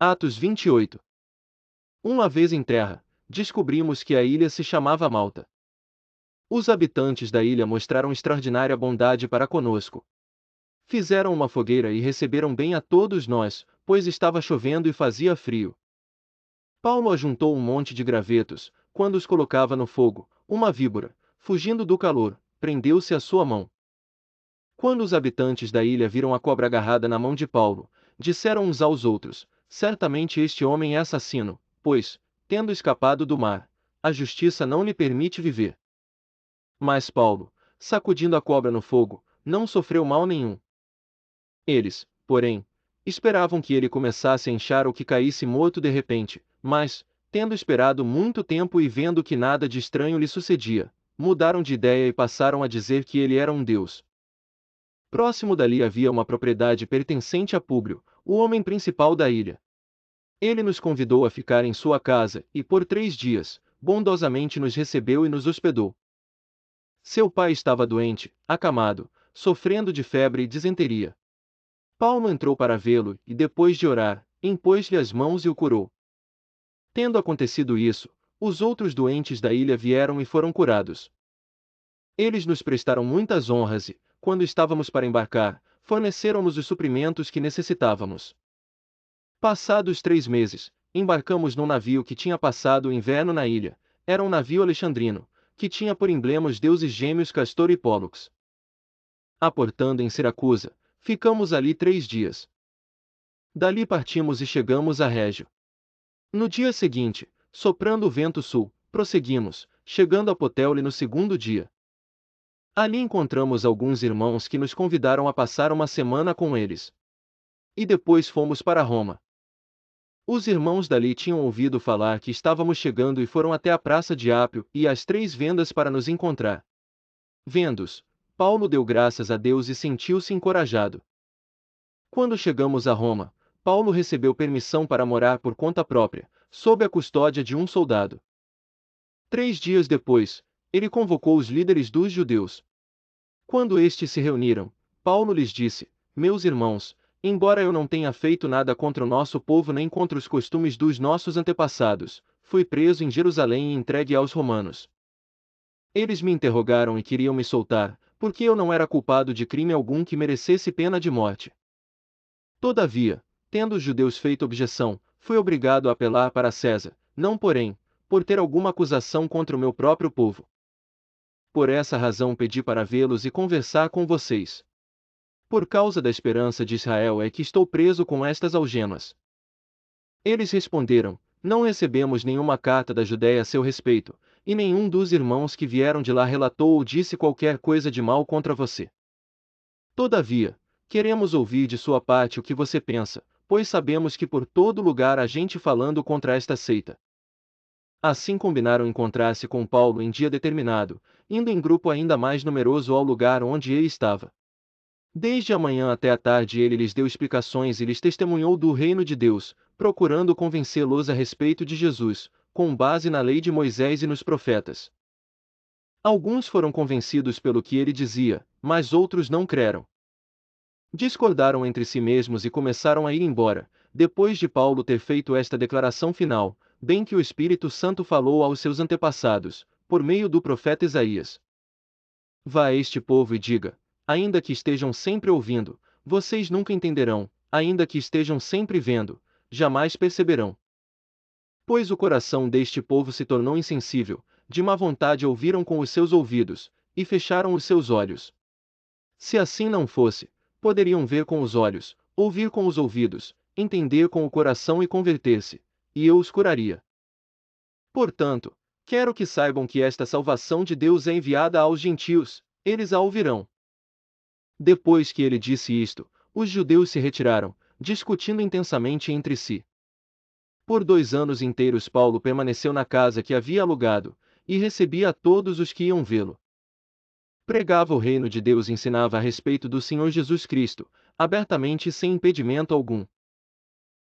Atos 28. Uma vez em terra, descobrimos que a ilha se chamava Malta. Os habitantes da ilha mostraram extraordinária bondade para conosco. Fizeram uma fogueira e receberam bem a todos nós, pois estava chovendo e fazia frio. Paulo ajuntou um monte de gravetos. Quando os colocava no fogo, uma víbora, fugindo do calor, prendeu-se à sua mão. Quando os habitantes da ilha viram a cobra agarrada na mão de Paulo, disseram uns aos outros: certamente este homem é assassino, pois, tendo escapado do mar, a justiça não lhe permite viver. Mas Paulo, sacudindo a cobra no fogo, não sofreu mal nenhum. Eles, porém, esperavam que ele começasse a inchar ou que caísse morto de repente, mas, tendo esperado muito tempo e vendo que nada de estranho lhe sucedia, mudaram de ideia e passaram a dizer que ele era um deus. Próximo dali havia uma propriedade pertencente a Públio, o homem principal da ilha. Ele nos convidou a ficar em sua casa, e por 3 dias, bondosamente nos recebeu e nos hospedou. Seu pai estava doente, acamado, sofrendo de febre e disenteria. Paulo entrou para vê-lo, e depois de orar, impôs-lhe as mãos e o curou. Tendo acontecido isso, os outros doentes da ilha vieram e foram curados. Eles nos prestaram muitas honras e, quando estávamos para embarcar, forneceram-nos os suprimentos que necessitávamos. Passados 3 meses, embarcamos num navio que tinha passado o inverno na ilha. Era um navio alexandrino, que tinha por emblema os deuses gêmeos Castor e Pólux. Aportando em Siracusa, ficamos ali 3 dias. Dali partimos e chegamos a Régio. No dia seguinte, soprando o vento sul, prosseguimos, chegando a Puteoli no 2º dia. Ali encontramos alguns irmãos que nos convidaram a passar uma semana com eles. E depois fomos para Roma. Os irmãos dali tinham ouvido falar que estávamos chegando e foram até a praça de Ápio e às 3 vendas para nos encontrar. Vendo-os, Paulo deu graças a Deus e sentiu-se encorajado. Quando chegamos a Roma, Paulo recebeu permissão para morar por conta própria, sob a custódia de um soldado. 3 dias depois, ele convocou os líderes dos judeus. Quando estes se reuniram, Paulo lhes disse: meus irmãos, embora eu não tenha feito nada contra o nosso povo nem contra os costumes dos nossos antepassados, fui preso em Jerusalém e entregue aos romanos. Eles me interrogaram e queriam me soltar, porque eu não era culpado de crime algum que merecesse pena de morte. Todavia, tendo os judeus feito objeção, fui obrigado a apelar para César, não porém, por ter alguma acusação contra o meu próprio povo. Por essa razão pedi para vê-los e conversar com vocês. Por causa da esperança de Israel é que estou preso com estas algemas. Eles responderam: não recebemos nenhuma carta da Judéia a seu respeito, e nenhum dos irmãos que vieram de lá relatou ou disse qualquer coisa de mal contra você. Todavia, queremos ouvir de sua parte o que você pensa, pois sabemos que por todo lugar há gente falando contra esta seita. Assim combinaram encontrar-se com Paulo em dia determinado, indo em grupo ainda mais numeroso ao lugar onde ele estava. Desde a manhã até a tarde ele lhes deu explicações e lhes testemunhou do reino de Deus, procurando convencê-los a respeito de Jesus, com base na lei de Moisés e nos profetas. Alguns foram convencidos pelo que ele dizia, mas outros não creram. Discordaram entre si mesmos e começaram a ir embora, depois de Paulo ter feito esta declaração final, bem que o Espírito Santo falou aos seus antepassados, por meio do profeta Isaías. Vá a este povo e diga: ainda que estejam sempre ouvindo, vocês nunca entenderão, ainda que estejam sempre vendo, jamais perceberão. Pois o coração deste povo se tornou insensível, de má vontade ouviram com os seus ouvidos, e fecharam os seus olhos. Se assim não fosse, poderiam ver com os olhos, ouvir com os ouvidos, entender com o coração e converter-se, e eu os curaria. Portanto, quero que saibam que esta salvação de Deus é enviada aos gentios, eles a ouvirão. Depois que ele disse isto, os judeus se retiraram, discutindo intensamente entre si. Por 2 anos inteiros Paulo permaneceu na casa que havia alugado, e recebia a todos os que iam vê-lo. Pregava o reino de Deus e ensinava a respeito do Senhor Jesus Cristo, abertamente e sem impedimento algum.